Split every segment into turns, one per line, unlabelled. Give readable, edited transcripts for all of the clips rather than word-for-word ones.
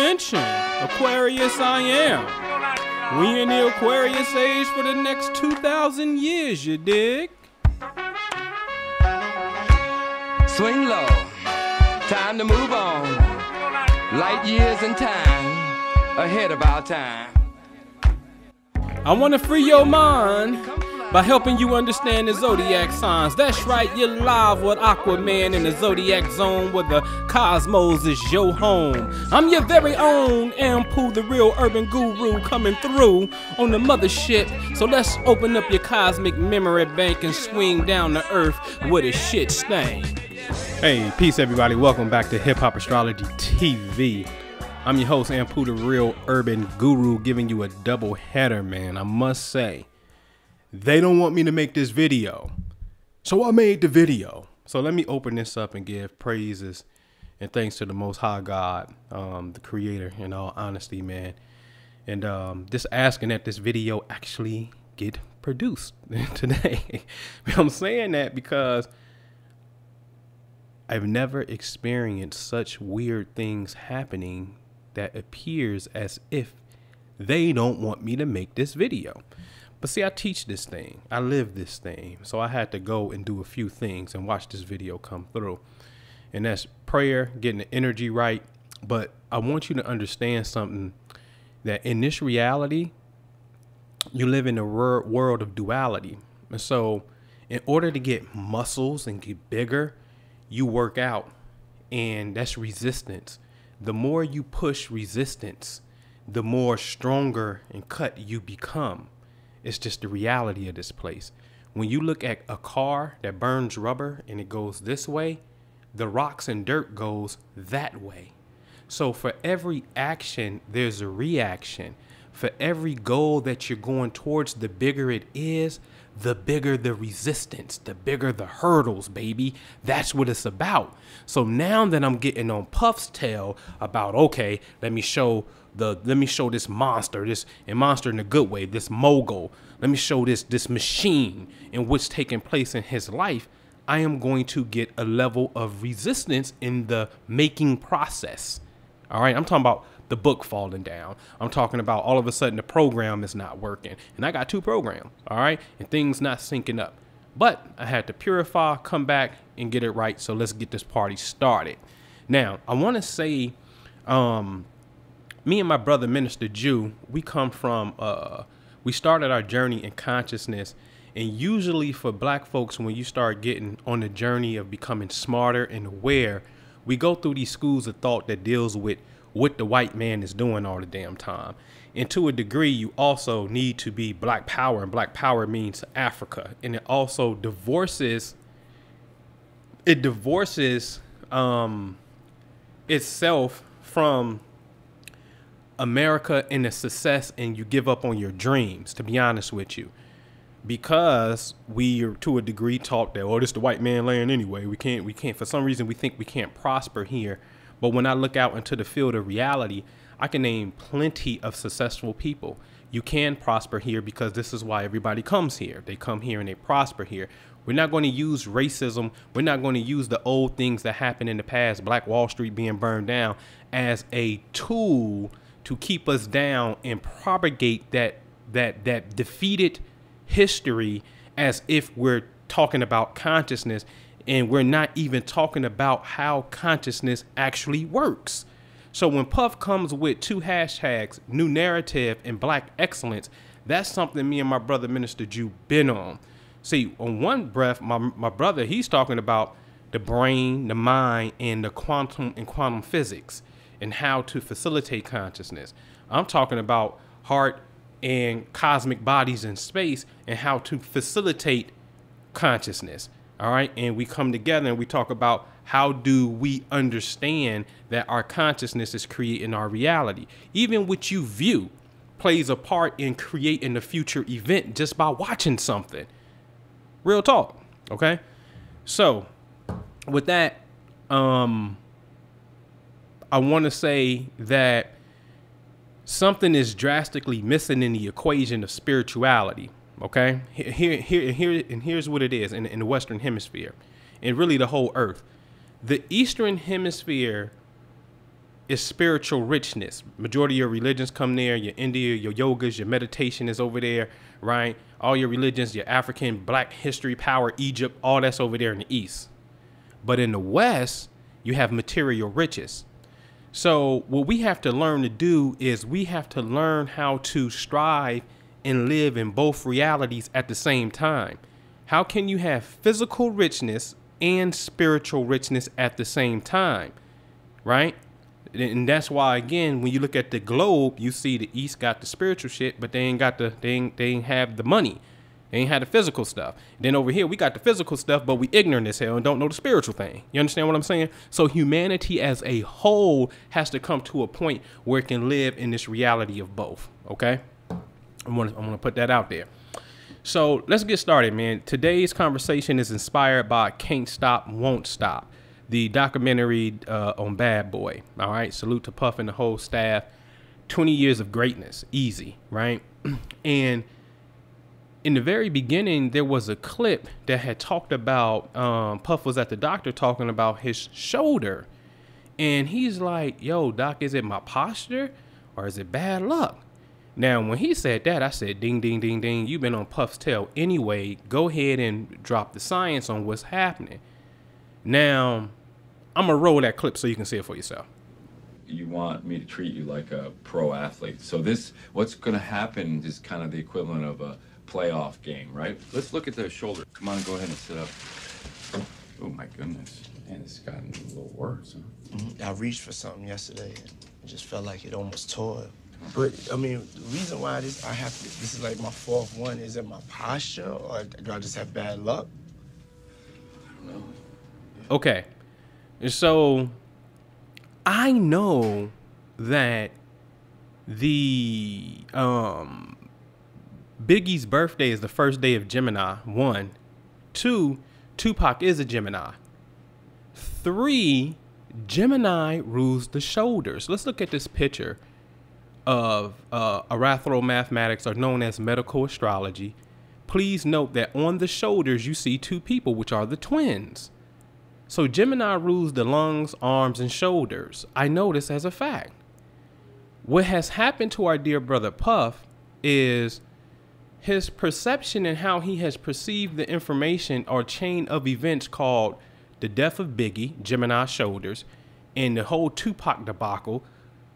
attention, Aquarius I am. We in the Aquarius age for the next 2,000 years, you dig?
Swing low, time to move on. Light years in time, ahead of our time.
I want to free your mind by helping you understand the zodiac signs. That's right, you're live with Aquaman in the zodiac zone where the cosmos is your home. I'm your very own Anpu, the real urban guru, coming through on the mothership. So let's open up your cosmic memory bank and swing down to earth where the shit stain. Hey, peace everybody, welcome back to Hip Hop Astrology TV. I'm your host Anpu, the real urban guru, giving you a double header, man. I must say, they don't want me to make this video, so I made the video. So let me open this up and give praises and thanks to the Most High God, the Creator, in all honesty, man. And just asking that this video actually get produced today. I'm saying that because I've never experienced such weird things happening that appears as if they don't want me to make this video. But see, I teach this thing, I live this thing, so I had to go and do a few things and watch this video come through. And that's prayer, getting the energy right. But I want you to understand something, that in this reality, you live in a world of duality. And so in order to get muscles and get bigger, you work out, and that's resistance. The more you push resistance, the more stronger and cut you become. It's just the reality of this place. When you look at a car that burns rubber and it goes this way, the rocks and dirt goes that way. So for every action, there's a reaction. For every goal that you're going towards, the bigger it is, the bigger the resistance, the bigger the hurdles, baby. That's what it's about. So now that I'm getting on Puff's tail about, okay, let me show this monster, monster in a good way, this mogul. Let me show this machine and what's taking place in his life. I am going to get a level of resistance in the making process. All right, I'm talking about the book falling down. I'm talking about all of a sudden the program is not working. And I got 2 programs, all right? And things not syncing up. But I had to purify, come back, and get it right. So let's get this party started. Now, I want to say, me and my brother, Minister Jew, we come from, we started our journey in consciousness. And usually for black folks, when you start getting on the journey of becoming smarter and aware, we go through these schools of thought that deals with what the white man is doing all the damn time. And to a degree, you also need to be black power, and black power means Africa. And it also divorces itself from America and the success, and you give up on your dreams, to be honest with you. Because we are to a degree taught that, oh, this is the white man land anyway. We can't, for some reason, we think we can't prosper here. But when I look out into the field of reality, I can name plenty of successful people. You can prosper here because this is why everybody comes here. They come here and they prosper here. We're not going to use racism. We're not going to use the old things that happened in the past, Black Wall Street being burned down, as a tool to keep us down and propagate that defeated history as if we're talking about consciousness. And we're not even talking about how consciousness actually works. So when Puff comes with 2 hashtags, new narrative and black excellence, that's something me and my brother Minister Jew been on. See, on one breath, my brother, he's talking about the brain, the mind, and the quantum physics and how to facilitate consciousness. I'm talking about heart and cosmic bodies in space and how to facilitate consciousness. All right. And we come together and we talk about how do we understand that our consciousness is creating our reality. Even what you view plays a part in creating a future event just by watching something. Real talk. OK, so with that, I want to say that something is drastically missing in the equation of spirituality. OK, here's what it is in the Western Hemisphere and really the whole earth. The Eastern Hemisphere is spiritual richness. Majority of your religions come there. Your India, your yogas, your meditation is over there, right? All your religions, your African, Black history, power, Egypt, all that's over there in the East. But in the West, you have material riches. So what we have to learn to do is we have to learn how to strive and live in both realities at the same time. How can you have physical richness and spiritual richness at the same time, right? And that's why, again, when you look at the globe, you see the East got the spiritual shit, but they ain't have the money. They ain't had the physical stuff. Then over here, we got the physical stuff, but we ignorant as hell and don't know the spiritual thing. You understand what I'm saying? So humanity as a whole has to come to a point where it can live in this reality of both. Okay? I'm gonna put that out there. So let's get started, man. Today's conversation is inspired by Cant Stop Wont Stop, the documentary on Bad Boy. All right. Salute to Puff and the whole staff. 20 years of greatness. Easy. Right. And in the very beginning, there was a clip that had talked about Puff was at the doctor talking about his shoulder. And he's like, yo, doc, is it my posture or is it bad luck? Now, when he said that, I said, ding, ding, ding, ding. You've been on Puff's tail anyway. Go ahead and drop the science on what's happening. Now, I'm going to roll that clip so you can see it for yourself.
You want me to treat you like a pro athlete. So this, what's going to happen is kind of the equivalent of a playoff game, right? Let's look at the shoulder. Come on, go ahead and sit up. Oh, my goodness. Man, it's gotten a little worse, huh?
I reached for something yesterday and it just felt like it almost tore. But, I mean, the reason why this is like my fourth one, is it my posture or do I just have bad luck?
I don't know.
Okay. So I know that the Biggie's birthday is the first day of Gemini. 1. 2, Tupac is a Gemini. 3, Gemini rules the shoulders. Let's look at this picture of Arathro mathematics, are known as medical astrology. Please note that on the shoulders you see 2 people, which are the twins. So Gemini rules the lungs, arms, and shoulders. I know this as a fact. What has happened to our dear brother Puff is his perception and how he has perceived the information or chain of events called the death of Biggie, Gemini Shoulders, and the whole Tupac debacle,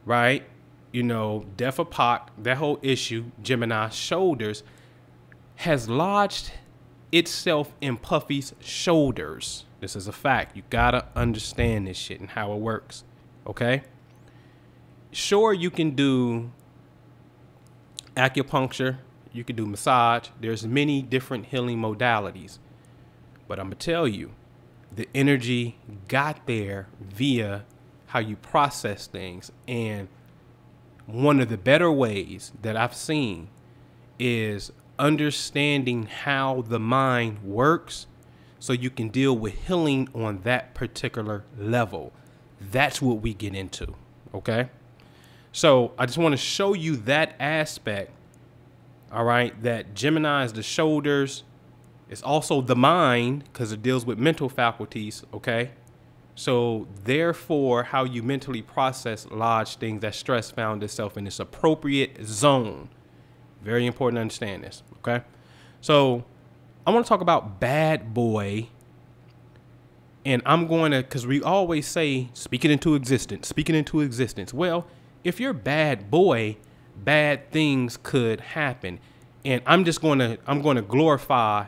right? You know, death of Pac, that whole issue, Gemini Shoulders, has lodged itself in Puffy's shoulders. This is a fact. You gotta understand this shit and how it works, okay? Sure, you can do acupuncture, you can do massage. There's many different healing modalities. But I'm gonna tell you, the energy got there via how you process things. And one of the better ways that I've seen is understanding how the mind works so you can deal with healing on that particular level. That's what we get into, okay? So I just want to show you that aspect, all right, that Gemini is the shoulders. It's also the mind because it deals with mental faculties, okay? So therefore, how you mentally process large things, that stress found itself in its appropriate zone. Very important to understand this, okay? So I want to talk about Bad Boy. And I'm going to, because we always say, speak it into existence, speak it into existence. Well, if you're bad boy, bad things could happen. And I'm going to glorify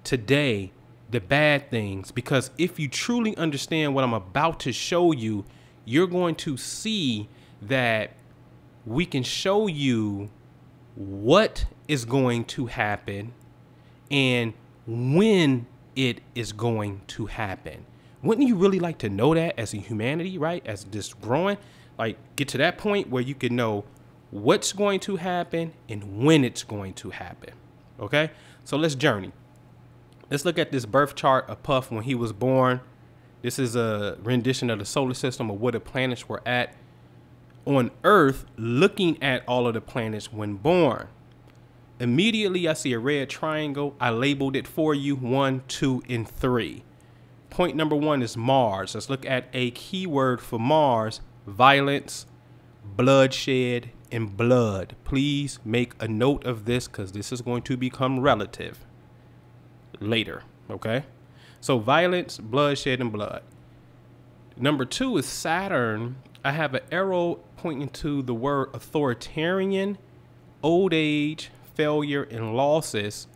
today the bad things, because if you truly understand what I'm about to show you, you're going to see that we can show you what is going to happen and when it is going to happen. Wouldn't you really like to know that as a humanity, right? As this growing, like get to that point where you can know what's going to happen and when it's going to happen. Okay, so let's journey. Let's look at this birth chart of Puff when he was born. This is a rendition of the solar system of where the planets were at on Earth, looking at all of the planets when born. Immediately, I see a red triangle. I labeled it for you, 1, 2, and 3. Point number 1 is Mars. Let's look at a keyword for Mars, violence, bloodshed, and blood. Please make a note of this because this is going to become relative later, okay? So violence, bloodshed, and blood. Number 2 is Saturn. I have an arrow pointing to the word authoritarian, old age, failure, and losses.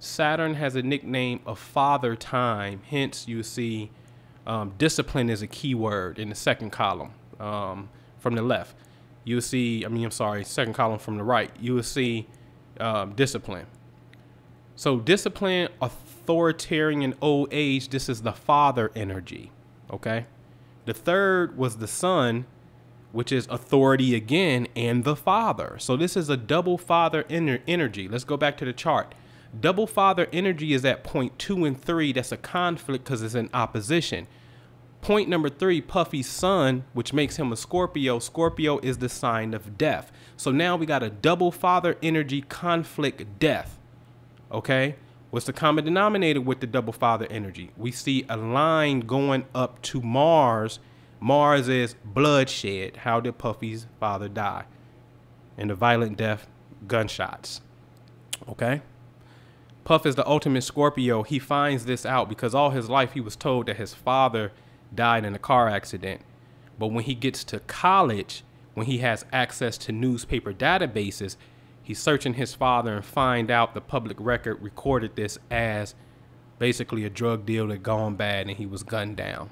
Saturn has a nickname of father time. Hence, you see discipline is a key word in the second column from the left. You'll see, second column from the right. You will see discipline. So discipline, authoritarian, old age, this is the father energy, okay? The third was the sun, which is authority again, and the father. So this is a double father energy. Let's go back to the chart. Double father energy is at point 2 and 3. That's a conflict because it's in opposition. Point number 3, Puffy's sun, which makes him a Scorpio. Scorpio is the sign of death. So now we got a double father energy conflict, death. Okay? What's the common denominator with the double father energy? We see a line going up to Mars. Mars is bloodshed. How did Puffy's father die? And the violent death, gunshots. Okay? Puff is the ultimate Scorpio. He finds this out because all his life he was told that his father died in a car accident. But when he gets to college, when he has access to newspaper databases, he's searching his father and find out the public record recorded this as basically a drug deal that gone bad and he was gunned down.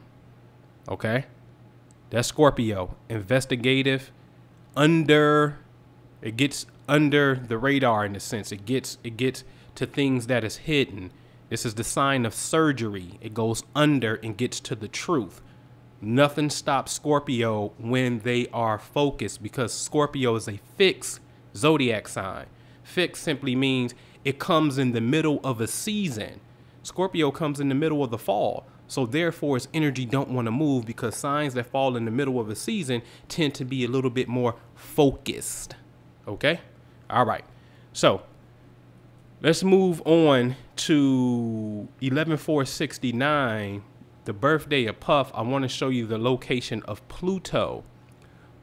Okay? That's Scorpio. Investigative, it gets under the radar in a sense. It gets to things that is hidden. This is the sign of surgery. It goes under and gets to the truth. Nothing stops Scorpio when they are focused because Scorpio is a fixed zodiac sign. Fixed simply means it comes in the middle of a season. Scorpio comes in the middle of the fall. So therefore its energy don't want to move because signs that fall in the middle of a season tend to be a little bit more focused. Okay? All right. So let's move on to 11/4/69, the birthday of Puff. I want to show you the location of Pluto.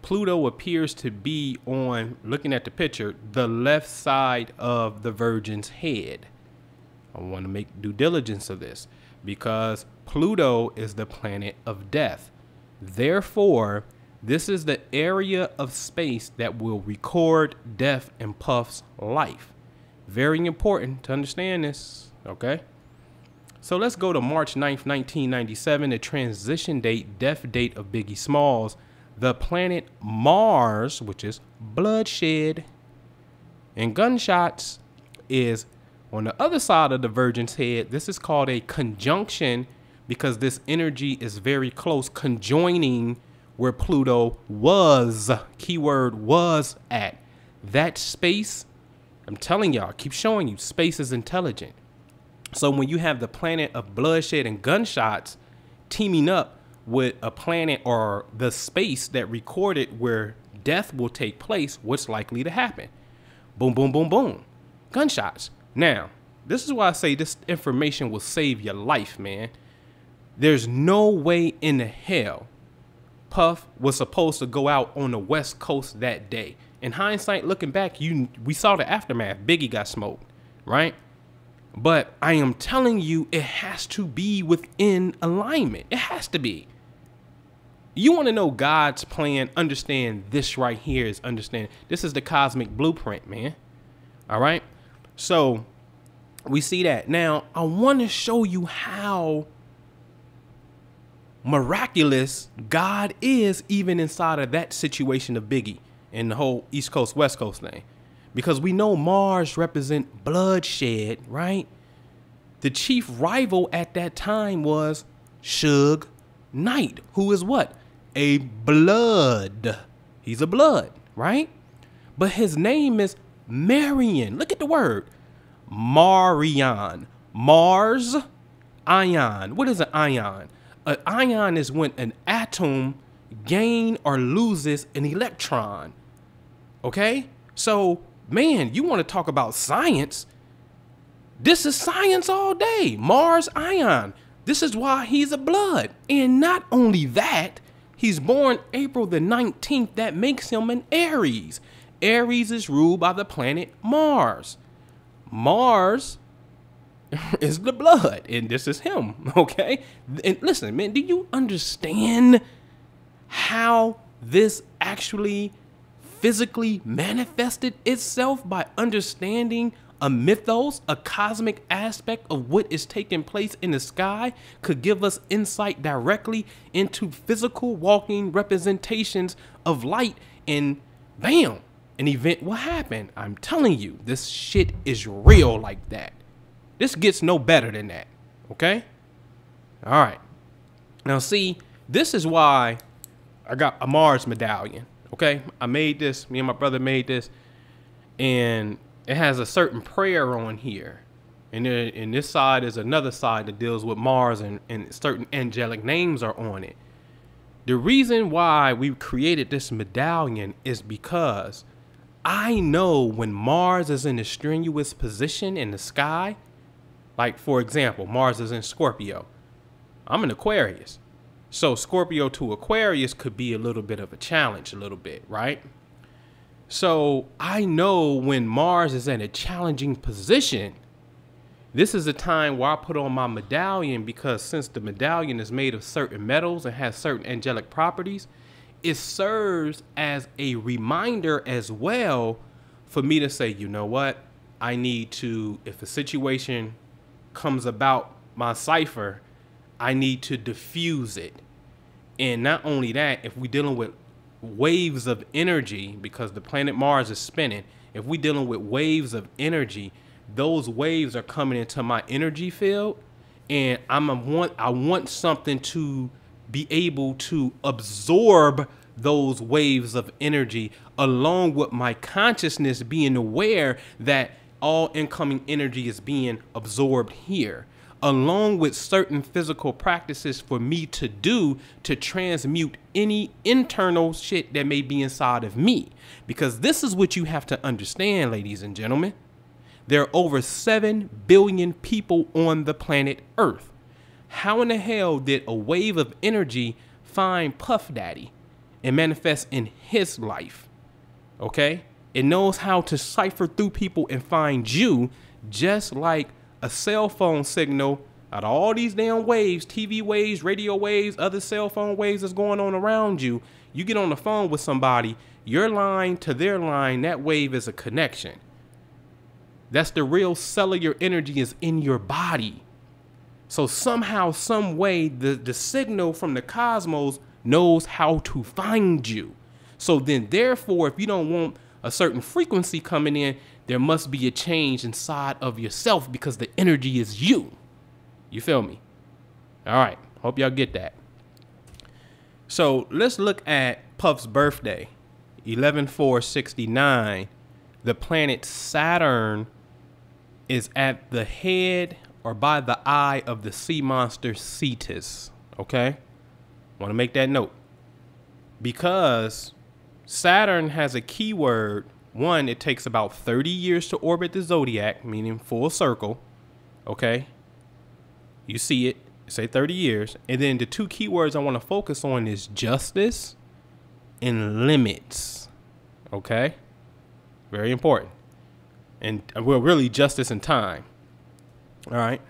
Pluto appears to be on, looking at the picture, the left side of the Virgin's head. I want to make due diligence of this because Pluto is the planet of death. Therefore, this is the area of space that will record death in Puff's life. Very important to understand this, okay? So let's go to March 9th, 1997, the transition date, death date of Biggie Smalls. The planet Mars, which is bloodshed and gunshots, is on the other side of the Virgin's head. This is called a conjunction because this energy is very close, conjoining where Pluto was, keyword was at. That space, I'm telling y'all, keep showing you, space is intelligent. So when you have the planet of bloodshed and gunshots teaming up with a planet or the space that recorded where death will take place, what's likely to happen? Boom, boom, boom, boom. Gunshots. Now, this is why I say this information will save your life, man. There's no way in the hell Puff was supposed to go out on the West Coast that day. In hindsight, looking back, we saw the aftermath. Biggie got smoked, right? But I am telling you, it has to be within alignment. It has to be. You want to know God's plan, understand this right here is understand. This is the cosmic blueprint, man. All right? So we see that. Now, I want to show you how miraculous God is even inside of that situation of Biggie and the whole East Coast, West Coast thing. Because we know Mars represent bloodshed, right? The chief rival at that time was Suge Knight, who is what? A blood. He's a blood, right? But his name is Marion. Look at the word. Marion. Mars, ion. What is an ion? An ion is when an atom gains or loses an electron. Okay? So, man, you want to talk about science? This is science all day. Mars ion. This is why he's a blood. And not only that, He's born April the 19th. That makes him an Aries. Aries is ruled by the planet Mars. Mars is the blood, and this is him, okay? And listen, man, do you understand how this actually physically manifested itself by understanding a mythos, a cosmic aspect of what is taking place in the sky could give us insight directly into physical walking representations of light, and bam, an event will happen. I'm telling you, this shit is real like that. This gets no better than that, okay? All right. Now, see, this is why I got a Mars medallion, okay? I made this, me and my brother made this, and it has a certain prayer on here. And then this side is another side that deals with Mars, and certain angelic names are on it. The reason why we created this medallion is because I know when Mars is in a strenuous position in the sky, like, for example, Mars is in Scorpio. I'm an Aquarius. So Scorpio to Aquarius could be a little bit of a challenge, a little bit, right? So I know when Mars is in a challenging position, this is a time where I put on my medallion, because since the medallion is made of certain metals and has certain angelic properties, it serves as a reminder as well for me to say, you know what? I need to, if a situation comes about my cipher, I need to diffuse it. And not only that, if we're dealing with waves of energy, because the planet Mars is spinning, if we're dealing with waves of energy, those waves are coming into my energy field, and I want something to be able to absorb those waves of energy, along with my consciousness being aware that all incoming energy is being absorbed here, along with certain physical practices for me to do to transmute any internal shit that may be inside of me. Because this is what you have to understand, ladies and gentlemen. There are over 7 billion people on the planet Earth. How in the hell did a wave of energy find Puff Daddy and manifest in his life? Okay? It knows how to cipher through people and find you, just like a cell phone signal out of all these damn waves, TV waves, radio waves, other cell phone waves that's going on around you. You get on the phone with somebody, your line to their line, that wave is a connection. That's the real cellular energy is in your body. So somehow, some way, the signal from the cosmos knows how to find you. So then, therefore, if you don't want a certain frequency coming in, there must be a change inside of yourself, because the energy is you. You feel me? All right. Hope y'all get that. So let's look at Puff's birthday, 11/4/69. The planet Saturn is at the head or by the eye of the sea monster Cetus. Okay? Want to make that note. Because Saturn has a keyword. One, it takes about 30 years to orbit the zodiac, meaning full circle. Okay? You see it, say 30 years. And then the 2 keywords I want to focus on is justice and limits. Okay? Very important. And well, really justice and time. All right.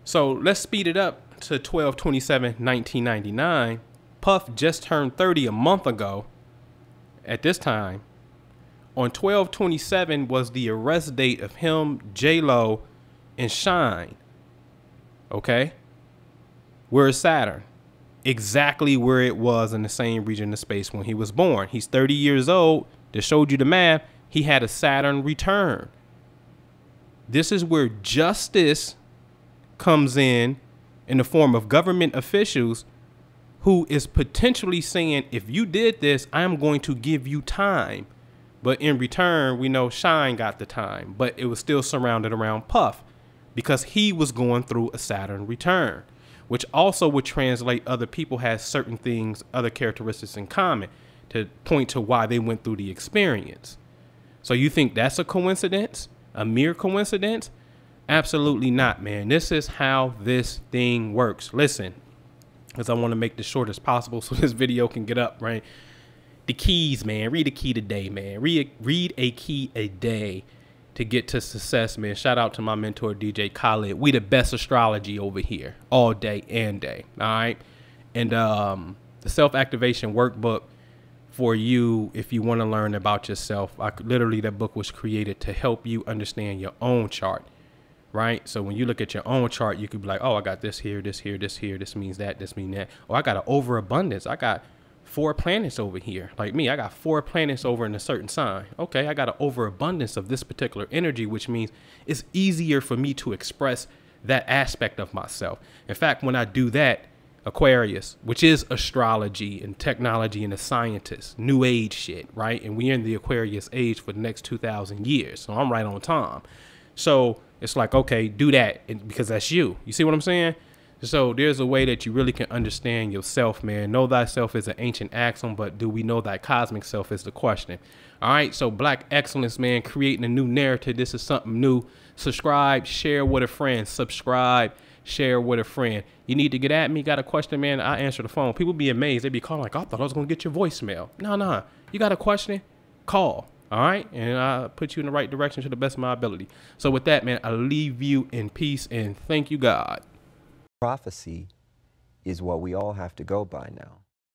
So let's speed it up to 12/27/1999. Puff just turned 30 a month ago at this time. On 12/27 was the arrest date of him, J-Lo, and Shyne. Okay? Where is Saturn? Exactly where it was in the same region of space when he was born. He's 30 years old. That showed you the math. He had a Saturn return. This is where justice comes in the form of government officials who is potentially saying, if you did this, I'm going to give you time. But in return, we know Shyne got the time, but it was still surrounded around Puff because he was going through a Saturn return, which also would translate other people has certain things, other characteristics in common to point to why they went through the experience. So you think that's a coincidence? A mere coincidence? Absolutely not, man. This is how this thing works. Listen, because I want to make this short as possible so this video can get up, right? The keys, man. Read a key today, man. Read a key a day to get to success, man. Shout out to my mentor, DJ Khaled. We the best astrology over here, all day and day, all right? And the self-activation workbook for you, if you want to learn about yourself, literally that book was created to help you understand your own chart, right? So when you look at your own chart, you could be like, oh, I got this here, this here, this here, this means that, this means that. Oh, I got an overabundance. I got 4 planets over here. Like me, I got 4 planets over in a certain sign. Okay, I got an overabundance of this particular energy, which means it's easier for me to express that aspect of myself. In fact, when I do that, Aquarius, which is astrology and technology and the scientists, new age shit, right? And we're in the Aquarius age for the next 2,000 years. So I'm right on time. So it's like, okay, do that because that's you. You see what I'm saying? So there's a way that you really can understand yourself, man. Know thyself is an ancient axiom, but do we know thy cosmic self is the question. All right, so Black Excellence, man, creating a new narrative. This is something new. Subscribe, share with a friend. Subscribe, share with a friend. You need to get at me, got a question, man, I answer the phone. People be amazed. They be calling like, I thought I was going to get your voicemail. No. You got a question? Call. All right, and I'll put you in the right direction to the best of my ability. So with that, man, I leave you in peace and thank you, God.
Prophecy is what we all have to go by now.